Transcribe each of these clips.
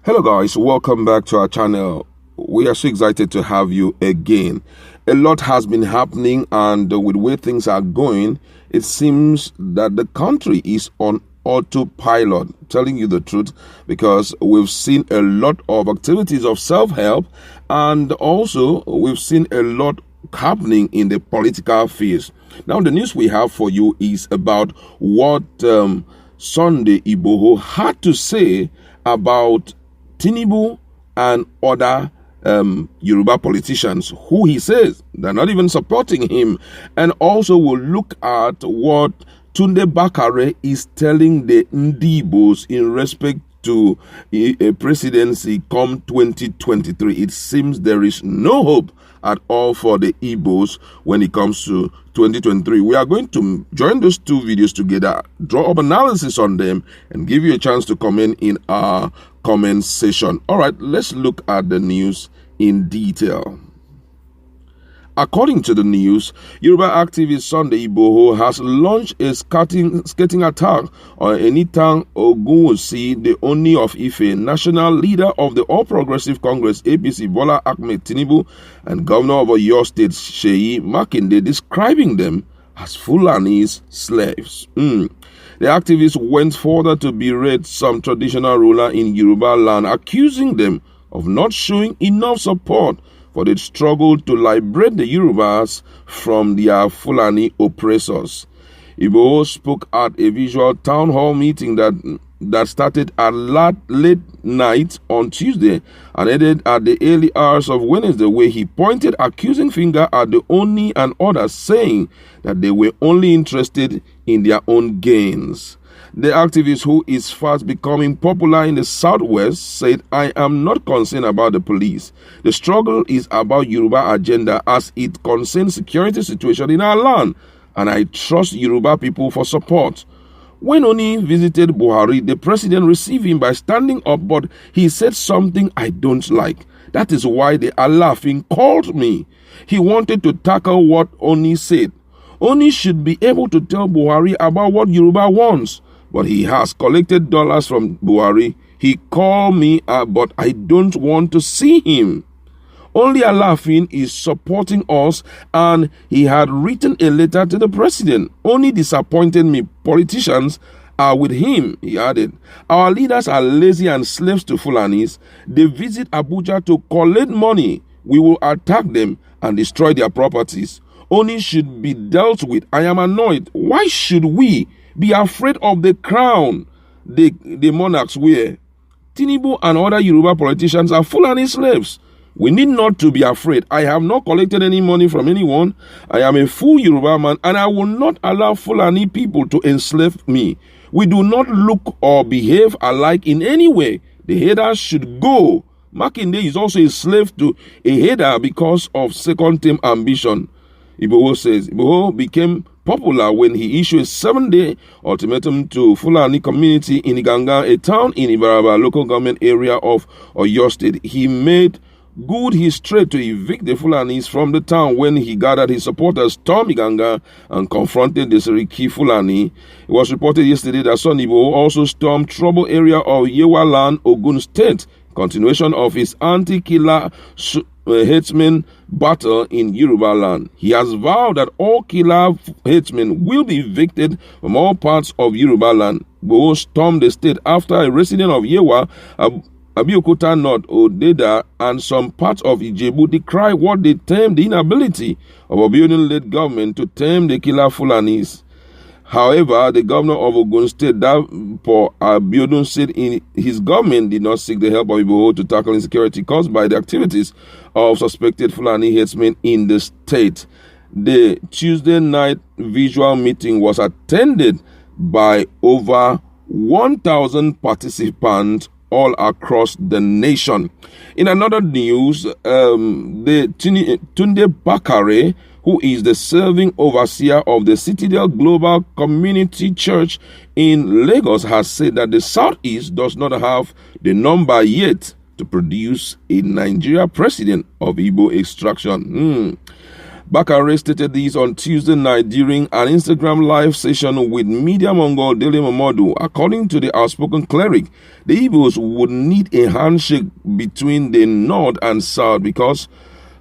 Hello guys, welcome back to our channel. We are so excited to have you again. A lot has been happening, and with the way things are going, it seems that the country is on autopilot, telling you the truth, because we've seen a lot of activities of self-help, and also we've seen a lot happening in the political fields. Now the news we have for you is about what Sunday Igboho had to say about Tinubu and other Yoruba politicians who he says they're not even supporting him. And also we'll look at what Tunde Bakare is telling the Ndigbos in respect to a presidency come 2023. It seems there is no hope at all for the Igbos when it comes to 2023. We are going to join those two videos together, draw up analysis on them, and give you a chance to comment in our comment section. All right, let's look at the news in detail. According to the news, Yoruba activist Sunday Igboho has launched a scathing attack on Enitan Ogun, the Ooni of Ife, national leader of the All Progressive Congress APC, Bola Tinubu, and Governor of Oyo State Seyi Makinde, describing them as Fulani's slaves. The activist went further to berate some traditional ruler in Yoruba land, accusing them of not showing enough support for the struggle to liberate the Yorubas from their Fulani oppressors. Igboho spoke at a visual town hall meeting that started at late night on Tuesday and ended at the early hours of Wednesday, where he pointed accusing finger at the Ooni and others, saying that they were only interested in their own gains. The activist, who is fast becoming popular in the Southwest, said, "I am not concerned about the police. The struggle is about Yoruba agenda as it concerns security situation in our land, and I trust Yoruba people for support." When Ooni visited Buhari, the president received him by standing up, but he said something I don't like. That is why they are laughing, called me. He wanted to tackle what Ooni said. Ooni should be able to tell Buhari about what Yoruba wants. But he has collected dollars from Buhari. He called me, but I don't want to see him. Only Alafin is supporting us, and he had written a letter to the president. Only disappointed me. Politicians are with him, he added. Our leaders are lazy and slaves to Fulanis. They visit Abuja to collect money. We will attack them and destroy their properties. Only should be dealt with. I am annoyed. Why should we be afraid of the crown the monarchs wear? Tinubu and other Yoruba politicians are Fulani slaves. We need not to be afraid. I have not collected any money from anyone. I am a full Yoruba man, and I will not allow Fulani people to enslave me. We do not look or behave alike in any way. The haters should go. Makinde is also a slave to a hater because of second-term ambition. Igboho says Igboho became popular when he issued a 7-day ultimatum to Fulani community in Iganga, a town in Ibaraba local government area of Oyo State. He made good his trade to evict the Fulanis from the town when he gathered his supporters, stormed Iganga, and confronted the Seriki Fulani. It was reported yesterday that Sunday Igboho also stormed trouble area of Yewa land, Ogun State, continuation of his anti-killer headsman battle in Yoruba land. He has vowed that all killer headsmen will be evicted from all parts of Yoruba land. Igboho stormed the state after a resident of Yewa, Abeokuta North, Odeda, and some parts of Ijebu decried what they termed the inability of Obiodun-led government to tame the killer Fulanis. However, the governor of Ogun State, Dapo Abiodun, said in his government did not seek the help of Igboho to tackle insecurity caused by the activities of suspected Fulani headsmen in the state. The Tuesday night visual meeting was attended by over 1,000 participants all across the nation. In another news, the Tunde Bakare, who is the serving overseer of the Citadel Global Community Church in Lagos, has said that the Southeast does not have the number yet to produce a Nigeria president of Igbo extraction. Bakare stated this on Tuesday night during an Instagram live session with Media Mongol Dele Momodu. According to the outspoken cleric, the Igbos would need a handshake between the North and South because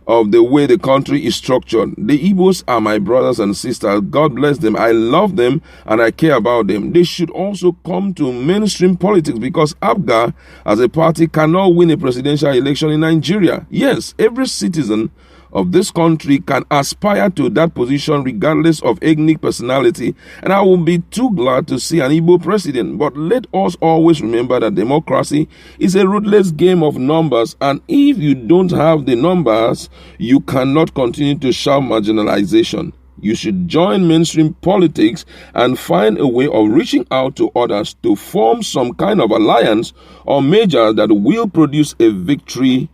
of the way the country is structured. The Igbos are my brothers and sisters. God bless them. I love them and I care about them. They should also come to mainstream politics because ABGA as a party cannot win a presidential election in Nigeria. Yes, every citizen of this country can aspire to that position regardless of ethnic personality, and I will be too glad to see an Igbo president. But let us always remember that democracy is a ruthless game of numbers, and if you don't have the numbers, you cannot continue to shout marginalization. You should join mainstream politics and find a way of reaching out to others to form some kind of alliance or measure that will produce a victory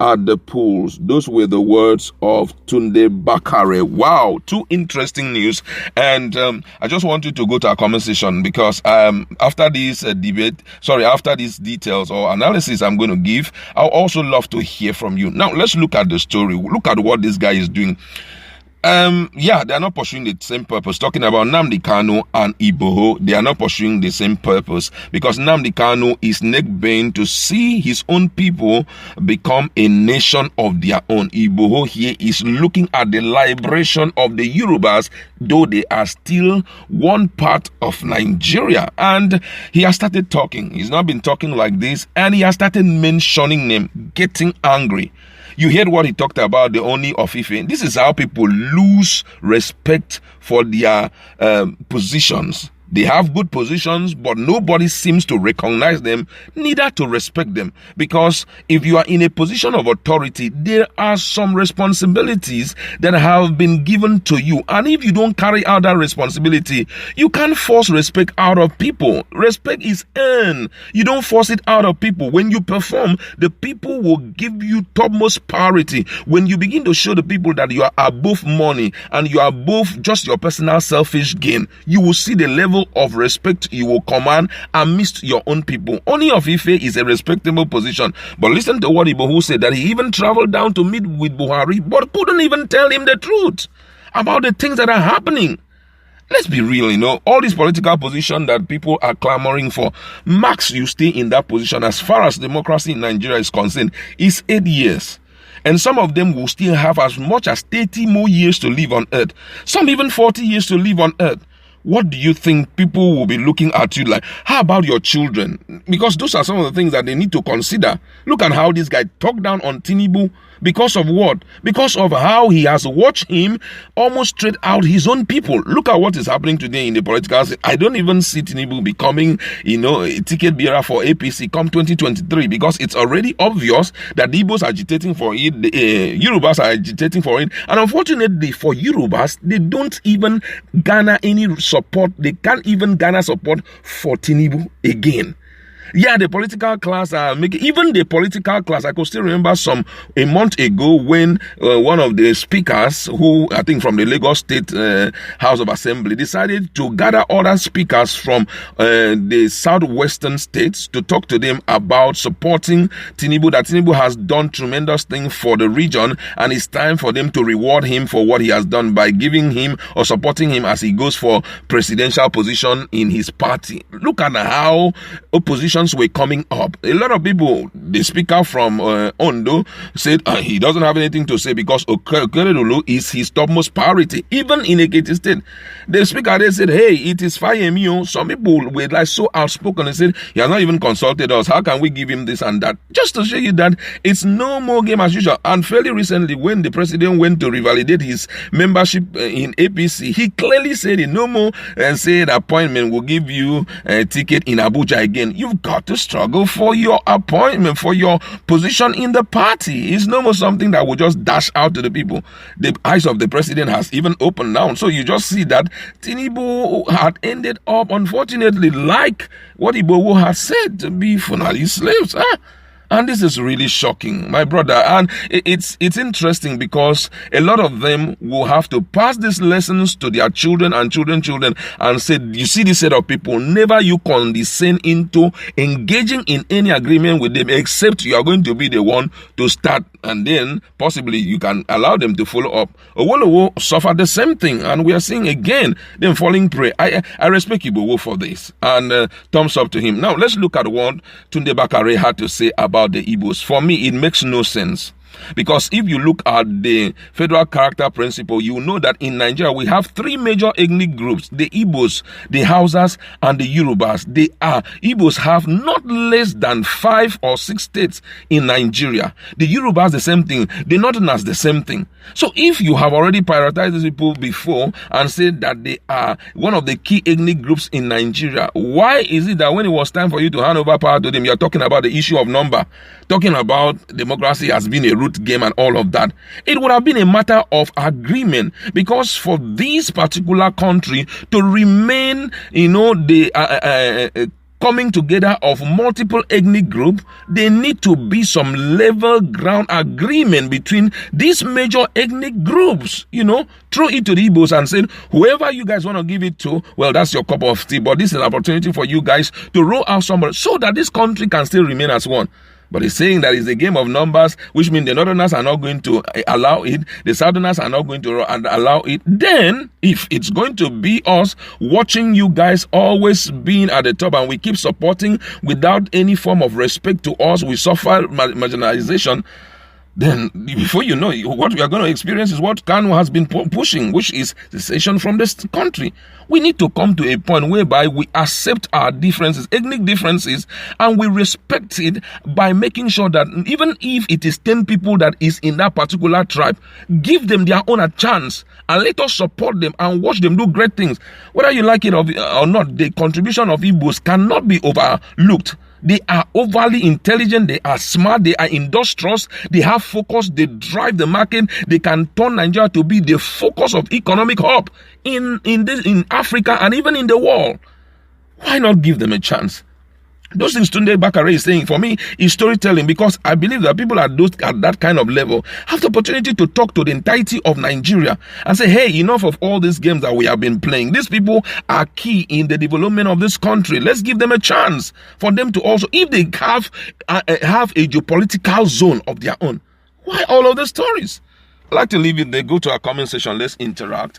at the polls. Those were the words of Tunde Bakare. Wow, two interesting news. And I just wanted to go to our conversation because after this after these details or analysis I'm going to give, I'll also love to hear from you. Now, let's look at the story. Look at what this guy is doing. They are not pursuing the same purpose. Talking about Nnamdi Kanu and Igboho, they are not pursuing the same purpose because Nnamdi Kanu is neck-bent to see his own people become a nation of their own. Igboho here is looking at the liberation of the Yorubas, though they are still one part of Nigeria. And he has started talking. He's not been talking like this, and he has started mentioning them, getting angry. You heard what he talked about, the Ooni of Ife. This is how people lose respect for their positions. They have good positions, but nobody seems to recognize them, neither to respect them. Because if you are in a position of authority, there are some responsibilities that have been given to you. And if you don't carry out that responsibility, you can't force respect out of people. Respect is earned. You don't force it out of people. When you perform, the people will give you topmost priority. When you begin to show the people that you are above money and you are above just your personal selfish gain, you will see the level of respect you will command amidst your own people. Ooni of Ife is a respectable position, but listen to what Igboho said, that he even traveled down to meet with Buhari but couldn't even tell him the truth about the things that are happening. Let's be real, all these political positions that people are clamoring for, max you stay in that position as far as democracy in Nigeria is concerned is 8 years. And some of them will still have as much as 30 more years to live on earth. Some even 40 years to live on earth. What do you think people will be looking at you like? How about your children? Because those are some of the things that they need to consider. Look at how this guy talked down on Tinubu. Because of what? Because of how he has watched him almost trade out his own people. Look at what is happening today in the political scene. I don't even see Tinubu becoming, a ticket bearer for APC come 2023 because it's already obvious that the Igbos are agitating for it, the Yorubas are agitating for it. And unfortunately for Yorubas, they don't even garner any support. They can't even garner support for Tinubu again. Yeah, the political class are making, even the political class, I could still remember a month ago when one of the speakers, who I think from the Lagos State House of Assembly, decided to gather other speakers from the southwestern states to talk to them about supporting Tinubu, that Tinubu has done tremendous things for the region and it's time for them to reward him for what he has done by giving him or supporting him as he goes for presidential position in his party. Look at how opposition were coming up. A lot of people, the speaker from Ondo said he doesn't have anything to say because Okeredolu is his topmost priority. Even in Ekiti State, the speaker they said, hey, it is Fayemio. Some people were like so outspoken and said, he has not even consulted us. How can we give him this and that? Just to show you that it's no more game as usual. And fairly recently, when the president went to revalidate his membership in APC, he clearly said it no more and said appointment will give you a ticket in Abuja again. You've got to struggle for your appointment, for your position in the party. It's no more something that will just dash out to the people. The eyes of the president has even opened now. So you just see that Tinubu had ended up, unfortunately, like what Igboho had said, to be Fulani slaves. And this is really shocking, my brother. And it's interesting because a lot of them will have to pass these lessons to their children and children and say, you see this set of people, never you condescend into engaging in any agreement with them except you are going to be the one to start, and then possibly you can allow them to follow up. Owolowo suffered the same thing, and we are seeing again them falling prey. I respect Igboho for this, and thumbs up to him. Now let's look at what Tunde Bakare had to say about the Igbos. For me, it makes no sense. Because if you look at the federal character principle, you know that in Nigeria we have three major ethnic groups: the Igbos, the Hausas, and the Yorubas. Igbos have not less than 5 or 6 states in Nigeria. The Yorubas the same thing. The Northerners the same thing. So if you have already prioritized these people before and said that they are one of the key ethnic groups in Nigeria, why is it that when it was time for you to hand over power to them, you're talking about the issue of number, talking about democracy has been a root game and all of that? It would have been a matter of agreement, because for this particular country to remain, coming together of multiple ethnic groups, there need to be some level ground agreement between these major ethnic groups. Throw it to the Igbos and say, whoever you guys want to give it to, well, that's your cup of tea, but this is an opportunity for you guys to roll out somebody so that this country can still remain as one. But it's saying that it's a game of numbers, which means the Northerners are not going to allow it, the Southerners are not going to allow it. Then, if it's going to be us watching you guys always being at the top and we keep supporting without any form of respect to us, we suffer marginalization, then before you know it, what we are going to experience is what Kanu has been pushing, which is secession from this country. We need to come to a point whereby we accept our differences, ethnic differences, and we respect it by making sure that even if it is 10 people that is in that particular tribe, give them their own a chance and let us support them and watch them do great things. Whether you like it or not, the contribution of Igbos cannot be overlooked. They are overly intelligent, they are smart, they are industrious, they have focus, they drive the market, they can turn Nigeria to be the focus of economic hub in Africa and even in the world. Why not give them a chance? Those things Tunde Bakare is saying, for me, is storytelling, because I believe that people at that kind of level have the opportunity to talk to the entirety of Nigeria and say, hey, enough of all these games that we have been playing. These people are key in the development of this country. Let's give them a chance for them to also, if they have a geopolitical zone of their own. Why all of the stories? I'd like to leave it there. Go to our comment section. Let's interact.